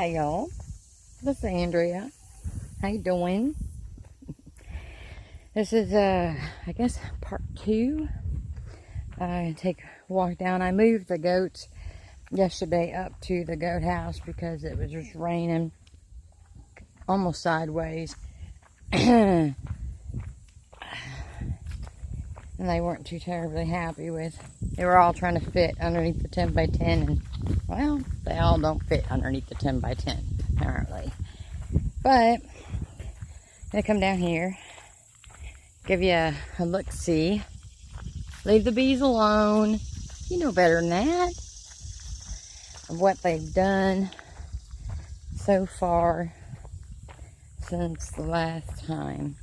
Hey y'all, this is Andrea. How you doing? This is I guess part 2. I take a walk down. I moved the goats yesterday up to the goat house because it was just raining almost sideways. And they weren't too terribly happy with. They were all trying to fit underneath the 10 by 10, and well, they all don't fit underneath the 10 by 10 apparently. But they come down here, give you a look-see. Leave the bees alone. You know better than that. Of what they've done so far since the last time.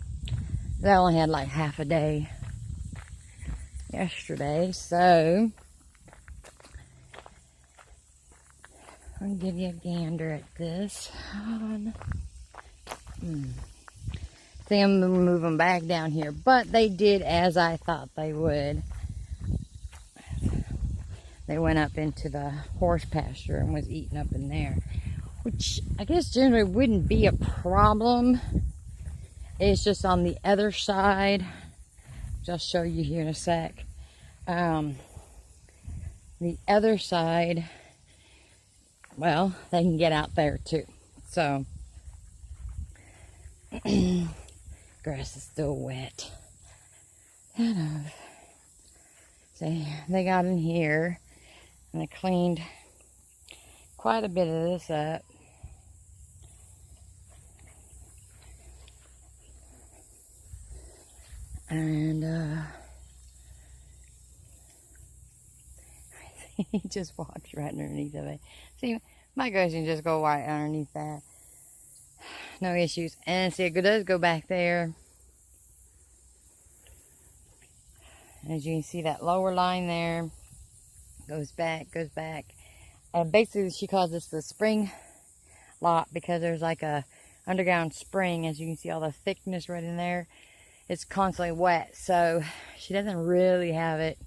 They only had like half a day yesterday, so I'll give you a gander at this. See, I'm gonna move them back down here, but they did as I thought they would. They went up into the horse pasture and was eating up in there, which I guess generally wouldn't be a problem. It's just on the other side, which I'll show you here in a sec. The other side, well, they can get out there too. So, grass is still wet. Kind of. See, they got in here and they cleaned quite a bit of this up. And he just walks right underneath of it. See, my goats can just go right underneath that. No issues. And see, it does go back there. As you can see, that lower line there goes back, And basically, she calls this the spring lot because there's like a underground spring. As you can see, all the thickness right in there. It's constantly wet, so she doesn't really have it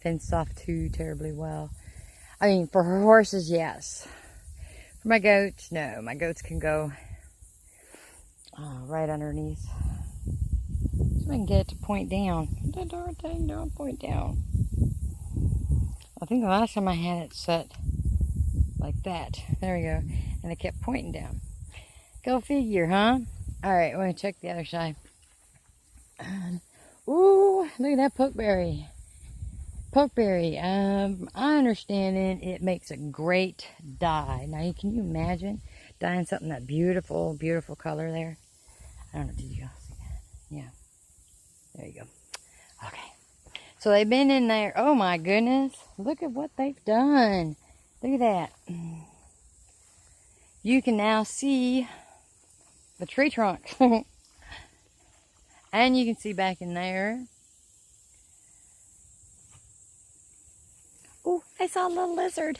fenced off too terribly well. I mean, for her horses, yes. For my goats, no. My goats can go right underneath. So I can get it to point down. That darn thing don't point down. I think the last time I had it set like that. There we go. And it kept pointing down. Go figure, huh? Alright, we're going to check the other side. Ooh, look at that pokeberry. Pokeberry. I understand it makes a great dye. Now, can you imagine dyeing something that beautiful, beautiful color there? I don't know, did you all see that? Yeah. There you go. Okay. So they've been in there. Oh my goodness. Look at what they've done. Look at that. You can now see the tree trunk. And you can see back in there. Oh, I saw a little lizard.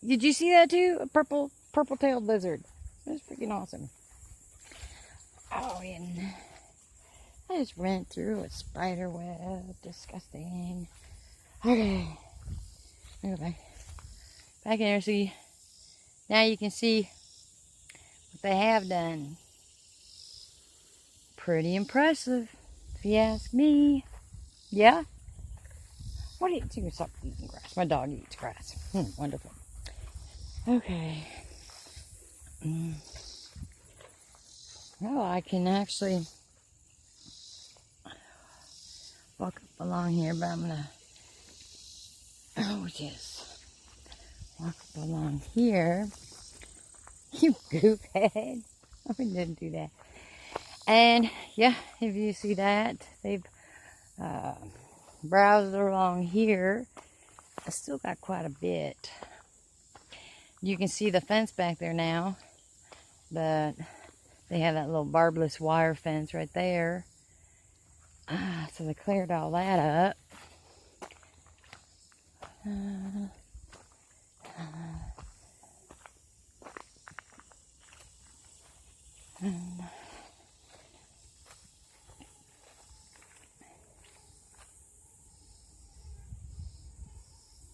Did you see that too? A purple-tailed lizard. That's freaking awesome. Oh, and I just ran through a spider web. Disgusting. Okay. Let me go back in there. See, now you can see what they have done. Pretty impressive, if you ask me. Yeah? What do you stop eating grass? My dog eats grass. Wonderful. Okay. Well, I can actually walk up along here, but I'm gonna just walk up along here. You goofhead. I didn't do that. And yeah, if you see that, they've browsed along here. I still got quite a bit. You can see the fence back there now, but they have that little barbless wire fence right there. So they cleared all that up.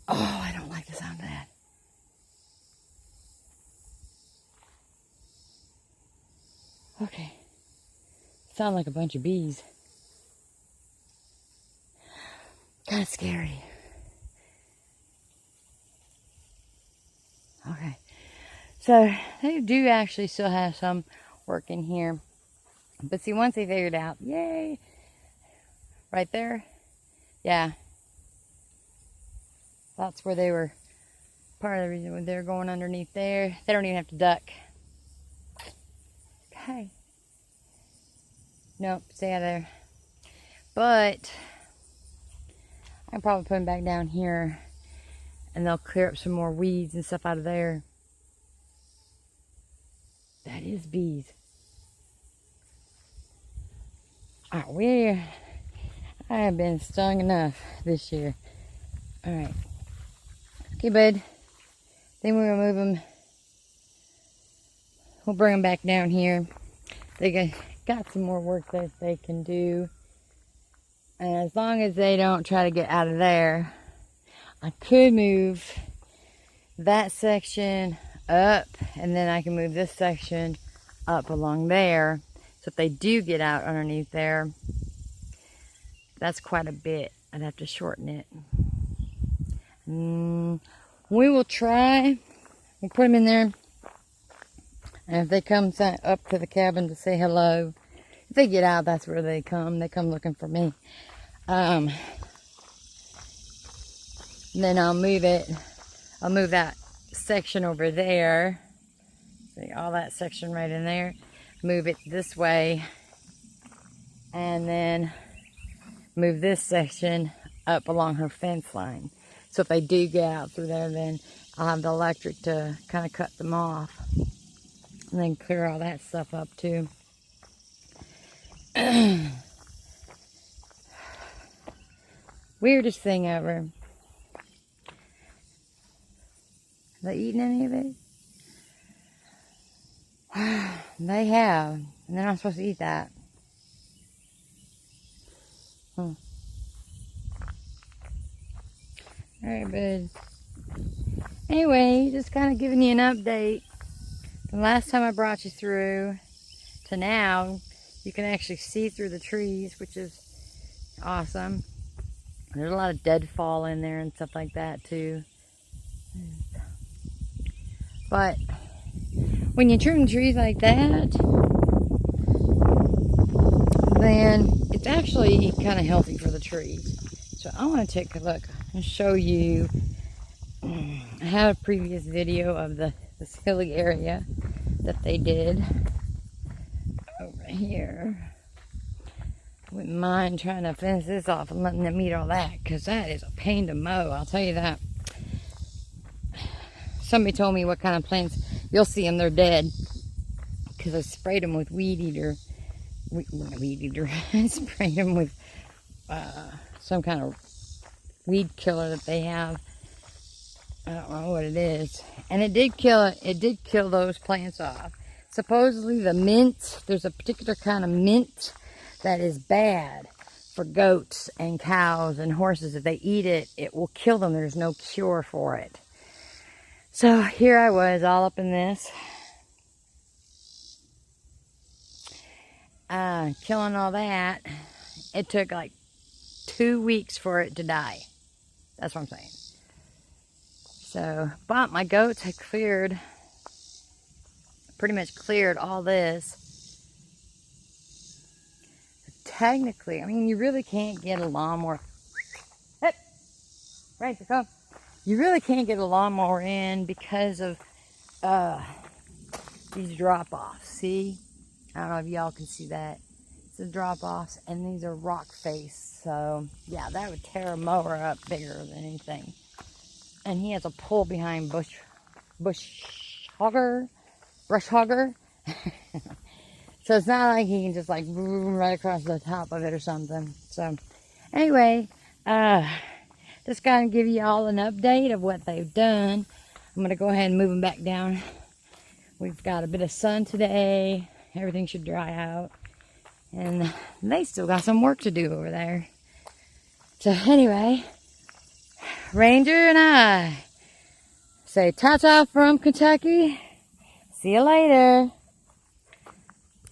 Oh, I don't like the sound of that. Okay. Sound like a bunch of bees. Kind of scary. Okay. So they do actually still have some working here. But see, once they figured out, yay, right there, yeah, that's where they were, part of the reason when they're going underneath there. They don't even have to duck. Okay. Nope, stay out of there. But I can probably put them back down here and they'll clear up some more weeds and stuff out of there. That is bees. I have been stung enough this year. Alright. Okay, bud. Then we're going to move them. We'll bring them back down here. They got some more work that they can do. And as long as they don't try to get out of there, I could move that section up, and then I can move this section up along there. So if they do get out underneath there, that's quite a bit. I'd have to shorten it. We will try. We'll put them in there. And if they come up to the cabin to say hello, if they get out, that's where they come. They come looking for me. Then I'll move it. I'll move that section over there. See, all that section right in there. Move it this way. And then move this section up along her fence line. So if they do get out through there, then I'll have the electric to kind of cut them off. And then clear all that stuff up too. Weirdest thing ever. Have they eaten any of it? They have. And they're not supposed to eat that. Alright, bud. Anyway, just kind of giving you an update. The last time I brought you through to now, you can actually see through the trees, which is awesome. There's a lot of deadfall in there and stuff like that too. But when you trim trees like that, then it's actually kind of healthy for the trees. So I want to take a look and show you. I had a previous video of this hilly area that they did over here. I wouldn't mind trying to fence this off and letting them eat all that, because that is a pain to mow, I'll tell you that. Somebody told me what kind of plants, you'll see them, they're dead, because I sprayed them with weed eater. I sprayed them with some kind of weed killer that they have. I don't know what it is. And it did kill those plants off. Supposedly the mint, there's a particular kind of mint that is bad for goats and cows and horses. If they eat it, it will kill them. There's no cure for it. So here I was all up in this. Killing all that. It took like 2 weeks for it to die. That's what I'm saying. So, but my goats had pretty much cleared all this. Technically, I mean, you really can't get a lawnmower. Hey, right, come. You really can't get a lawnmower in because of these drop-offs. See? I don't know if y'all can see that. It's the drop-offs, and these are rock face. So, yeah, that would tear a mower up bigger than anything. And he has a pull behind brush hogger. So it's not like he can just like boom right across the top of it or something. So anyway, just kind of give you all an update of what they've done. I'm going to go ahead and move them back down. We've got a bit of sun today. Everything should dry out. And they still got some work to do over there. So anyway, Ranger and I say ta-ta from Kentucky. See you later.